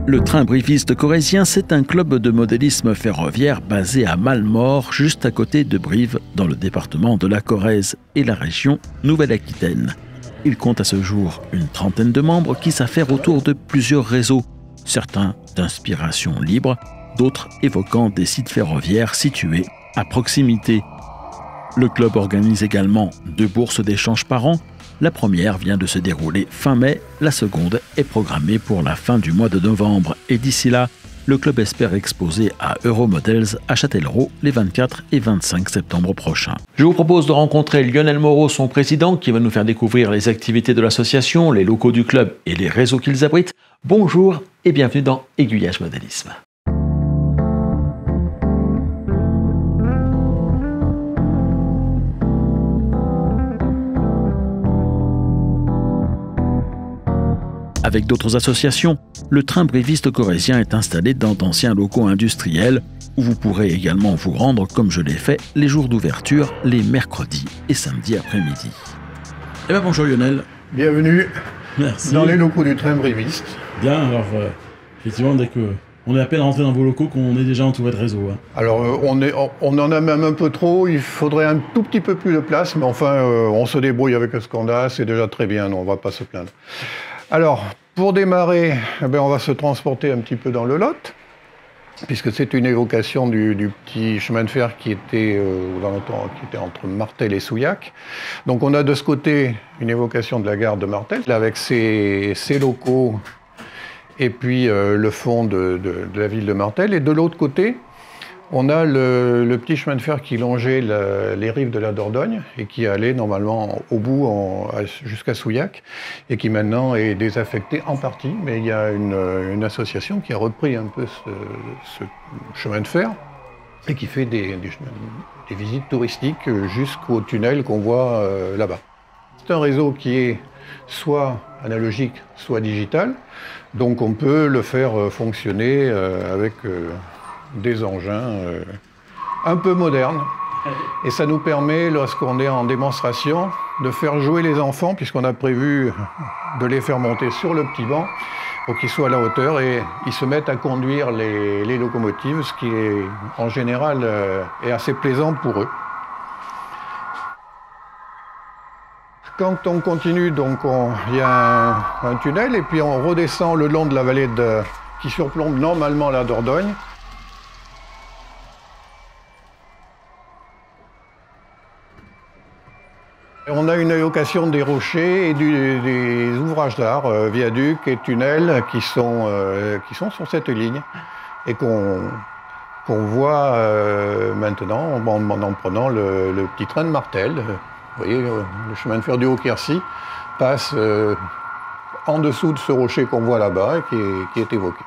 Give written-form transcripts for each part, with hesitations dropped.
Le train briviste corrézien, c'est un club de modélisme ferroviaire basé à Mallemort, juste à côté de Brive, dans le département de la Corrèze et la région Nouvelle-Aquitaine. Il compte à ce jour une trentaine de membres qui s'affairent autour de plusieurs réseaux, certains d'inspiration libre, d'autres évoquant des sites ferroviaires situés à proximité. Le club organise également 2 bourses d'échange par an. La première vient de se dérouler fin mai, la seconde est programmée pour la fin du mois de novembre. Et d'ici là, le club espère exposer à Euromodels à Châtellerault les 24 et 25 septembre prochains. Je vous propose de rencontrer Lionel Moreau, son président, qui va nous faire découvrir les activités de l'association, les locaux du club et les réseaux qu'ils abritent. Bonjour et bienvenue dans Aiguillage Modélisme. Avec d'autres associations, le train briviste corrézien est installé dans d'anciens locaux industriels où vous pourrez également vous rendre, comme je l'ai fait, les jours d'ouverture, les mercredis et samedis après-midi. Eh bien bonjour Lionel. Bienvenue. Merci. Dans les locaux du train briviste. Bien, alors effectivement, dès qu'on est à peine rentré dans vos locaux, qu'on est déjà entouré de réseaux. Hein. Alors on en a même un peu trop, il faudrait un tout petit peu plus de place, mais enfin on se débrouille avec ce qu'on a, c'est déjà très bien, on ne va pas se plaindre. Alors, pour démarrer, on va se transporter un petit peu dans le Lot, puisque c'est une évocation du petit chemin de fer qui était, entre Martel et Souillac. Donc on a de ce côté une évocation de la gare de Martel, avec ses locaux et puis le fond de la ville de Martel. Et de l'autre côté, on a le petit chemin de fer qui longeait les rives de la Dordogne et qui allait normalement au bout jusqu'à Souillac et qui maintenant est désaffecté en partie. Mais il y a une association qui a repris un peu ce chemin de fer et qui fait des visites touristiques jusqu'au tunnel qu'on voit là-bas. C'est un réseau qui est soit analogique, soit digital. Donc on peut le faire fonctionner avec des engins un peu modernes. Et ça nous permet, lorsqu'on est en démonstration, de faire jouer les enfants, puisqu'on a prévu de les faire monter sur le petit banc pour qu'ils soient à la hauteur et ils se mettent à conduire les locomotives, ce qui est en général est assez plaisant pour eux. Quand on continue, donc il y a un tunnel et puis on redescend le long de la vallée qui surplombe normalement la Dordogne. On a une évocation des rochers et des ouvrages d'art, viaducs et tunnels qui sont sur cette ligne et qu'on voit maintenant en prenant le petit train de Martel. Vous voyez, le chemin de fer du Haut-Quercy passe en dessous de ce rocher qu'on voit là-bas et qui est évoqué.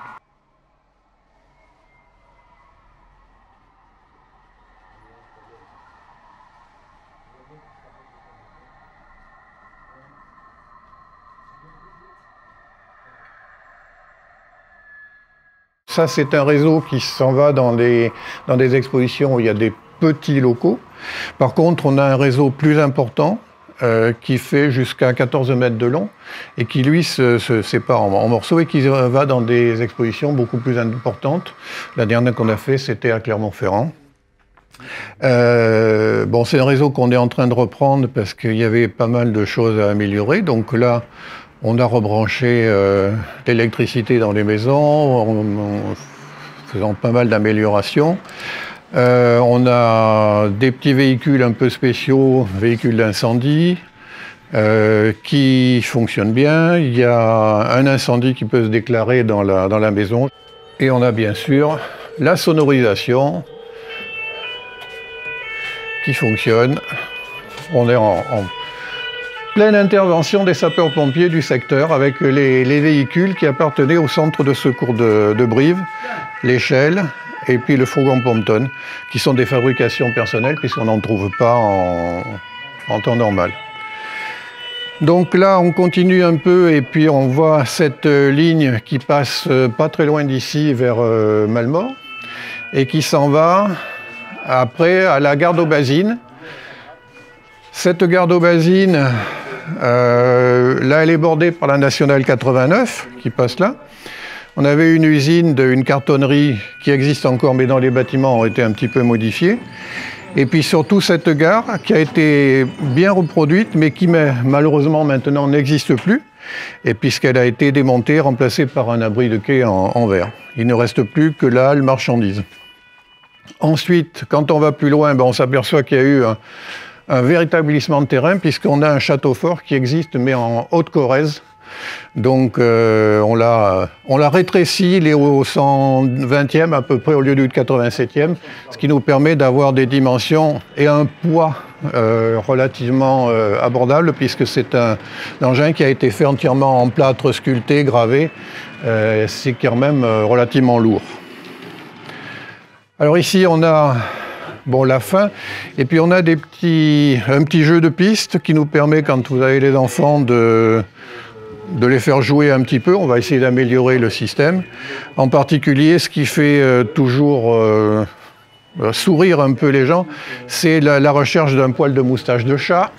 Ça, c'est un réseau qui s'en va dans des expositions où il y a des petits locaux. Par contre, on a un réseau plus important qui fait jusqu'à 14 mètres de long et qui, lui, se sépare en morceaux et qui va dans des expositions beaucoup plus importantes. La dernière qu'on a fait, c'était à Clermont-Ferrand. C'est un réseau qu'on est en train de reprendre parce qu'il y avait pas mal de choses à améliorer. Donc là, on a rebranché l'électricité dans les maisons, en faisant pas mal d'améliorations. On a des petits véhicules un peu spéciaux, véhicules d'incendie, qui fonctionnent bien. Il y a un incendie qui peut se déclarer dans la maison. Et on a bien sûr la sonorisation qui fonctionne. On est en pleine intervention des sapeurs-pompiers du secteur avec les véhicules qui appartenaient au centre de secours de Brive, l'échelle et puis le fourgon Pompton, qui sont des fabrications personnelles puisqu'on n'en trouve pas en temps normal. Donc là, on continue un peu et puis on voit cette ligne qui passe pas très loin d'ici vers Mallemort et qui s'en va après à la gare d'Aubazine. Cette gare d'Aubazine, là, elle est bordée par la nationale 89 qui passe là. On avait une usine, une cartonnerie qui existe encore, mais dont les bâtiments ont été un petit peu modifiés. Et puis surtout cette gare qui a été bien reproduite, mais qui malheureusement maintenant n'existe plus, et puisqu'elle a été démontée, remplacée par un abri de quai en verre. Il ne reste plus que la halle marchandise. Ensuite, quand on va plus loin, on s'aperçoit qu'il y a eu un véritable glissement de terrain, puisqu'on a un château fort qui existe, mais en Haute-Corrèze. Donc on l'a rétréci, il est au 120e à peu près au lieu du 87e, ce qui nous permet d'avoir des dimensions et un poids relativement abordable, puisque c'est un engin qui a été fait entièrement en plâtre sculpté, gravé, c'est quand même relativement lourd. Alors ici on a la fin, et puis on a un petit jeu de piste qui nous permet, quand vous avez les enfants, de les faire jouer un petit peu. On va essayer d'améliorer le système. En particulier, ce qui fait toujours sourire un peu les gens, c'est la recherche d'un poil de moustache de chat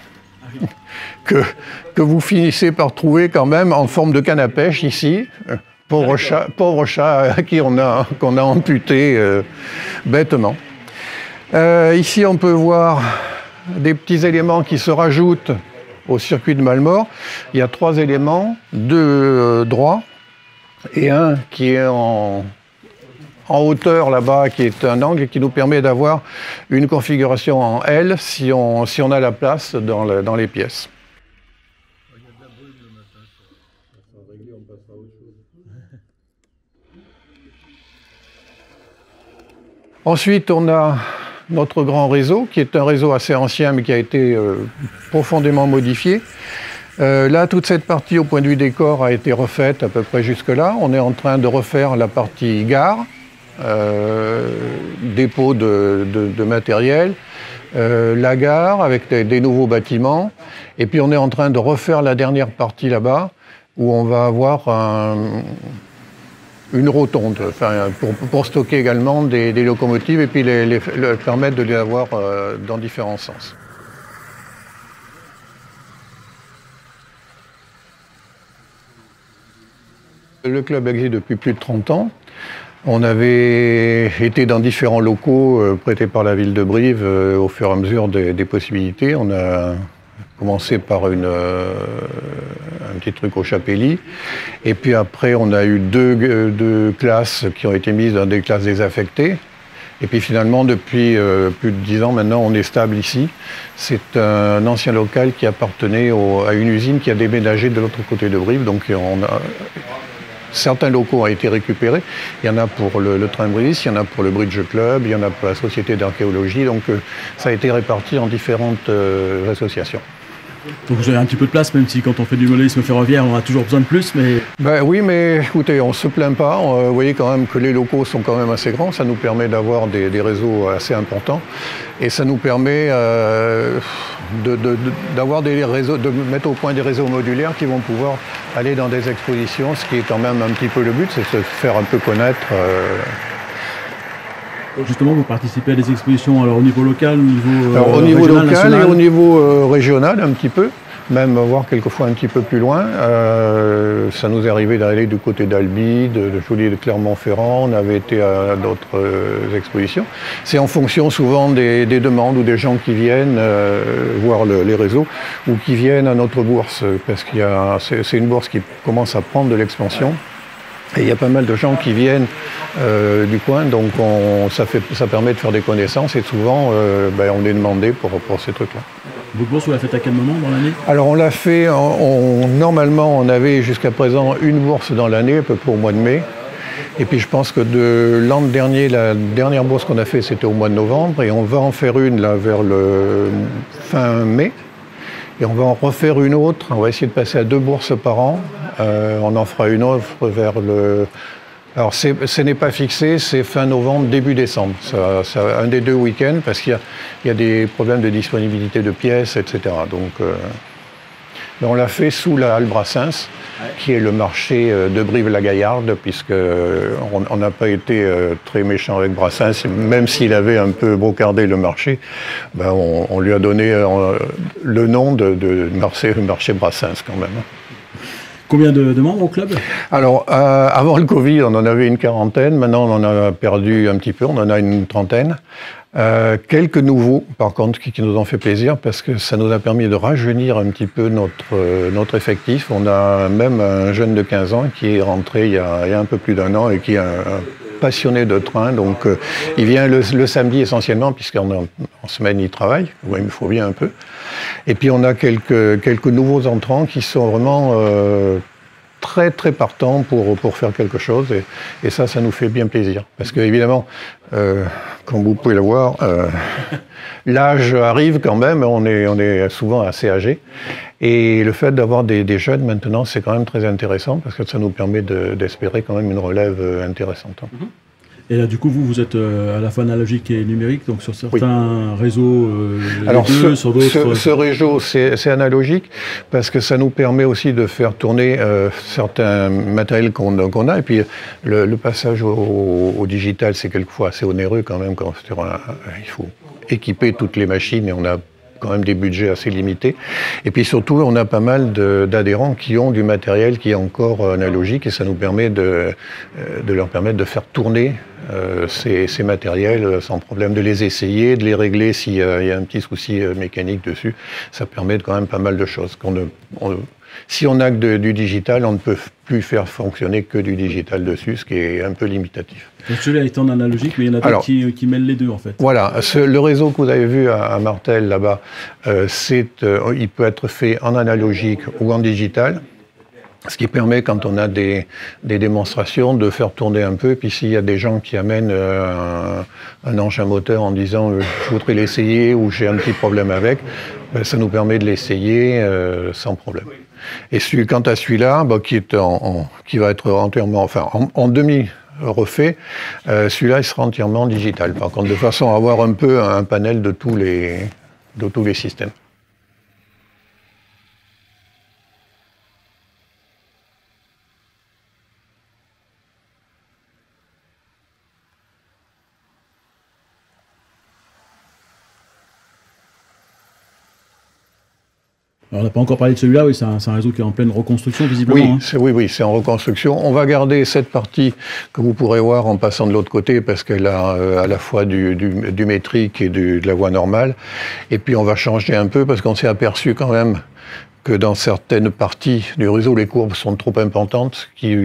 que vous finissez par trouver quand même en forme de canne à pêche ici. Pauvre chat à qui qu'on a amputé bêtement. Ici, on peut voir des petits éléments qui se rajoutent au circuit de Mallemort. Il y a 3 éléments, 2 droits et un qui est en hauteur là-bas, qui est un angle et qui nous permet d'avoir une configuration en L si on a la place dans les pièces. Ensuite, on a notre grand réseau, qui est un réseau assez ancien, mais qui a été profondément modifié. Là, toute cette partie, au point de vue décor, a été refaite à peu près jusque-là. On est en train de refaire la partie gare, dépôt de matériel, la gare avec des nouveaux bâtiments. Et puis, on est en train de refaire la dernière partie là-bas, où on va avoir une rotonde, pour stocker également des locomotives et puis permettre de les avoir dans différents sens. Le club existe depuis plus de 30 ans. On avait été dans différents locaux prêtés par la ville de Brive au fur et à mesure des possibilités. On a commencé par un petit truc au Chapelly. Et puis après, on a eu deux classes qui ont été mises dans des classes désaffectées. Et puis finalement, depuis plus de 10 ans maintenant, on est stable ici. C'est un ancien local qui appartenait à une usine qui a déménagé de l'autre côté de Brive. Donc certains locaux ont été récupérés. Il y en a pour le train Brive, il y en a pour le Bridge Club, il y en a pour la société d'archéologie. Donc ça a été réparti en différentes associations. Donc vous avez un petit peu de place, même si quand on fait du modélisme ferroviaire, on a toujours besoin de plus, mais... Oui, mais écoutez, on ne se plaint pas. Vous voyez quand même que les locaux sont quand même assez grands. Ça nous permet d'avoir des réseaux assez importants. Et ça nous permet d'avoir des réseaux, de mettre au point des réseaux modulaires qui vont pouvoir aller dans des expositions, ce qui est quand même un petit peu le but, c'est de se faire un peu connaître. Justement, vous participez à des expositions alors, au niveau local, au niveau régional, local national. Et au niveau régional un petit peu, même voire quelquefois un petit peu plus loin. Ça nous est arrivé d'aller du côté d'Albi, de Joly, de Clermont-Ferrand. On avait été à d'autres expositions. C'est en fonction souvent des demandes ou des gens qui viennent voir les réseaux ou qui viennent à notre bourse, parce qu'il c'est une bourse qui commence à prendre de l'expansion. Et il y a pas mal de gens qui viennent du coin, donc ça permet de faire des connaissances et souvent on est demandé pour ces trucs-là. Votre bourse, vous la faites à quel moment dans l'année? Alors on l'a fait, normalement on avait jusqu'à présent une bourse dans l'année, à peu près au mois de mai. Et puis je pense que de l'an dernier, la dernière bourse qu'on a fait c'était au mois de novembre et on va en faire une là vers le fin mai. Et on va en refaire une autre, on va essayer de passer à 2 bourses par an. On en fera une autre vers le... Alors ce n'est pas fixé, c'est fin novembre, début décembre. C'est un des 2 week-ends parce qu'il y a des problèmes de disponibilité de pièces, etc. Donc on l'a fait sous la halle Brassens, qui est le marché de Brive-la-Gaillarde, puisqu'on n'a pas été très méchant avec Brassens, même s'il avait un peu brocardé le marché, on lui a donné le nom de marché Brassens quand même. Combien de membres au club? Alors, avant le Covid, on en avait une quarantaine. Maintenant, on en a perdu un petit peu. On en a une trentaine. Quelques nouveaux, par contre, qui nous ont fait plaisir parce que ça nous a permis de rajeunir un petit peu notre effectif. On a même un jeune de 15 ans qui est rentré il y a un peu plus d'un an et qui est un passionné de train. Donc, il vient le samedi essentiellement, puisqu'en semaine, il travaille. Ouais, il faut bien un peu. Et puis, on a quelques nouveaux entrants qui sont vraiment très très partants pour faire quelque chose et ça nous fait bien plaisir parce que évidemment comme vous pouvez le voir l'âge arrive quand même, on est souvent assez âgé et le fait d'avoir des jeunes maintenant c'est quand même très intéressant parce que ça nous permet d'espérer quand même une relève intéressante. Et là, du coup, vous êtes à la fois analogique et numérique, donc sur certains réseaux, alors sur d'autres... Ce réseau, c'est analogique, parce que ça nous permet aussi de faire tourner certains matériels qu'on a, et puis le passage au digital, c'est quelquefois assez onéreux quand même, il faut équiper toutes les machines, et on a quand même des budgets assez limités. Et puis surtout, on a pas mal d'adhérents qui ont du matériel qui est encore analogique et ça nous permet de leur permettre de faire tourner ces matériels sans problème, de les essayer, de les régler s'il y a un petit souci mécanique dessus. Ça permet quand même pas mal de choses. Si on n'a que du digital, on ne peut plus faire fonctionner que du digital dessus, ce qui est un peu limitatif. Donc celui-là est en analogique, mais il y en a d'autres qui mêlent les deux en fait. Voilà, le réseau que vous avez vu à Martel là-bas, il peut être fait en analogique ou en digital. Ce qui permet, quand on a des démonstrations, de faire tourner un peu. Puis s'il y a des gens qui amènent un engin moteur en disant je voudrais l'essayer ou j'ai un petit problème avec, ça nous permet de l'essayer sans problème. Et quant à celui-là, qui va être entièrement, en demi refait, celui-là il sera entièrement digital. Par contre, de façon à avoir un peu un panel de tous les systèmes. Alors, on n'a pas encore parlé de celui-là, oui, c'est un réseau qui est en pleine reconstruction, visiblement. Oui, c'est en reconstruction. On va garder cette partie que vous pourrez voir en passant de l'autre côté, parce qu'elle a à la fois du métrique et de la voie normale. Et puis on va changer un peu, parce qu'on s'est aperçu quand même que dans certaines parties du réseau, les courbes sont trop importantes, ce qui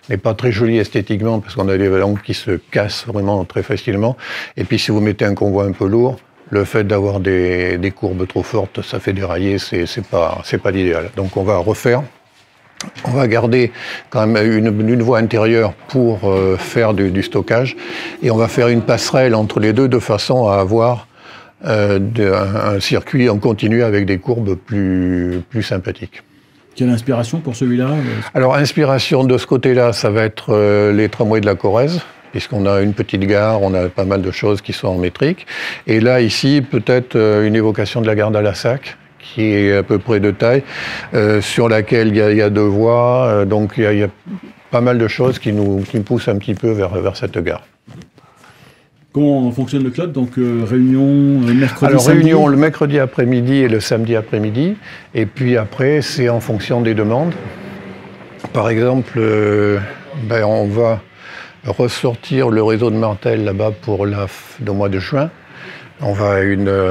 n'est pas très joli esthétiquement, parce qu'on a des ballons qui se cassent vraiment très facilement. Et puis si vous mettez un convoi un peu lourd, le fait d'avoir des courbes trop fortes, ça fait dérailler, c'est pas l'idéal. Donc on va refaire. On va garder quand même une voie intérieure pour faire du stockage. Et on va faire une passerelle entre les deux de façon à avoir un circuit en continu avec des courbes plus sympathiques. Quelle inspiration pour celui-là? Alors, inspiration de ce côté-là, ça va être les tramways de la Corrèze, puisqu'on a une petite gare, on a pas mal de choses qui sont en métrique. Et là, ici, peut-être une évocation de la gare d'Alassac, qui est à peu près de taille, sur laquelle il y a deux voies. Donc, il y a pas mal de choses qui nous poussent un petit peu vers cette gare. Comment fonctionne le club? Donc, réunion mercredi, alors, samedi. réunion le mercredi après-midi et le samedi après-midi. Et puis après, c'est en fonction des demandes. Par exemple, on va ressortir le réseau de Martel là-bas pour le mois de juin. On va à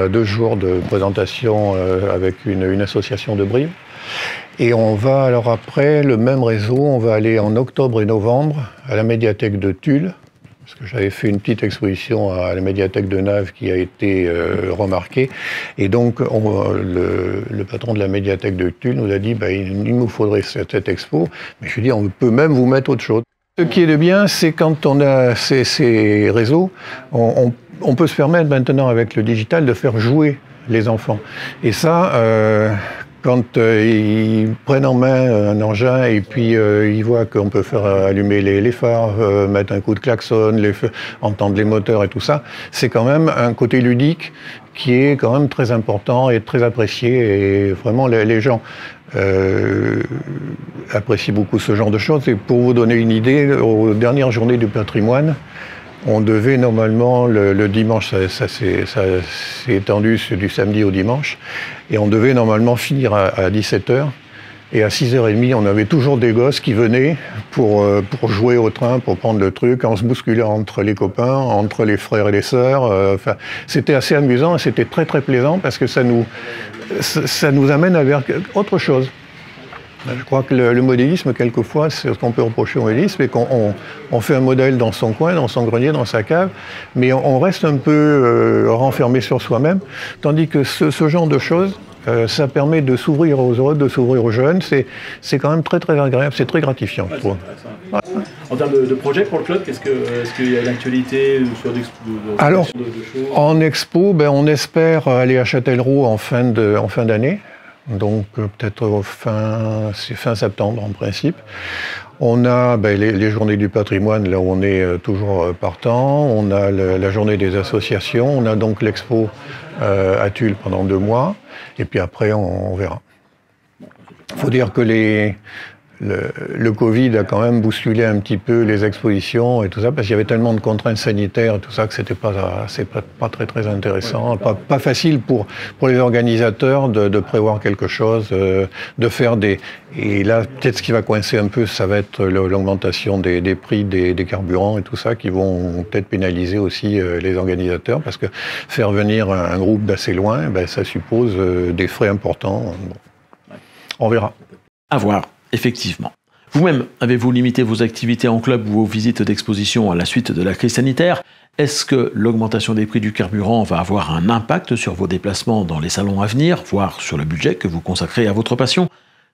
2 jours de présentation avec une association de Brive. Et on va alors après, le même réseau, on va aller en octobre et novembre à la médiathèque de Tulle, parce que j'avais fait une petite exposition à la médiathèque de Naves qui a été remarquée. Et donc, le patron de la médiathèque de Tulle nous a dit il nous faudrait cette expo. Mais je lui ai dit, on peut même vous mettre autre chose. Ce qui est de bien, c'est quand on a ces réseaux, on peut se permettre maintenant avec le digital de faire jouer les enfants. Et ça, quand ils prennent en main un engin et puis ils voient qu'on peut faire allumer les phares, mettre un coup de klaxon, entendre les moteurs et tout ça, c'est quand même un côté ludique qui est quand même très important et très apprécié. Et vraiment, les gens apprécient beaucoup ce genre de choses. Et pour vous donner une idée, aux dernières journées du patrimoine, on devait normalement, le dimanche, ça s'est étendu du samedi au dimanche, et on devait normalement finir à 17h. Et à 6h30, on avait toujours des gosses qui venaient pour jouer au train, pour prendre le truc, en se bousculant entre les copains, entre les frères et les sœurs. Enfin, c'était assez amusant et c'était très très plaisant parce que ça nous amène vers autre chose. Je crois que le modélisme, quelquefois, c'est ce qu'on peut reprocher au modélisme, c'est qu'on fait un modèle dans son coin, dans son grenier, dans sa cave, mais on reste un peu renfermé sur soi-même, tandis que ce genre de choses, ça permet de s'ouvrir aux autres, de s'ouvrir aux jeunes. C'est quand même très très agréable, c'est très gratifiant. Ouais, ouais. En termes de projet pour le club, est-ce qu'il y a l'actualité sur de Alors, choses en expo, on espère aller à Châtellerault en fin d'année. Donc peut-être fin septembre en principe. On a les journées du patrimoine, là où on est toujours partant. On a la journée des associations. On a donc l'expo à Tulle pendant 2 mois. Et puis après, on verra. Il faut dire que le Covid a quand même bousculé un petit peu les expositions et tout ça, parce qu'il y avait tellement de contraintes sanitaires et tout ça que c'était pas très très intéressant, pas facile pour les organisateurs de prévoir quelque chose, de faire des... Et là, peut-être ce qui va coincer un peu, ça va être l'augmentation des prix des carburants et tout ça, qui vont peut-être pénaliser aussi les organisateurs, parce que faire venir un groupe d'assez loin, ça suppose des frais importants. Bon. On verra. À voir. Effectivement. Vous-même, avez-vous limité vos activités en club ou vos visites d'exposition à la suite de la crise sanitaire? Est-ce que l'augmentation des prix du carburant va avoir un impact sur vos déplacements dans les salons à venir, voire sur le budget que vous consacrez à votre passion?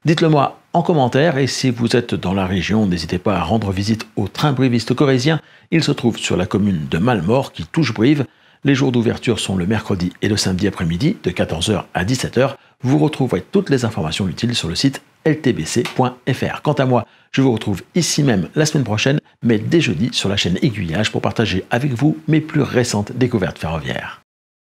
Dites-le moi en commentaire, et si vous êtes dans la région, n'hésitez pas à rendre visite au train briviste corrézien. Il se trouve sur la commune de Mallemort qui touche Brive. Les jours d'ouverture sont le mercredi et le samedi après-midi de 14h à 17h. Vous retrouverez toutes les informations utiles sur le site ltbc.fr. Quant à moi, je vous retrouve ici même la semaine prochaine, mais dès jeudi sur la chaîne Aiguillage pour partager avec vous mes plus récentes découvertes ferroviaires.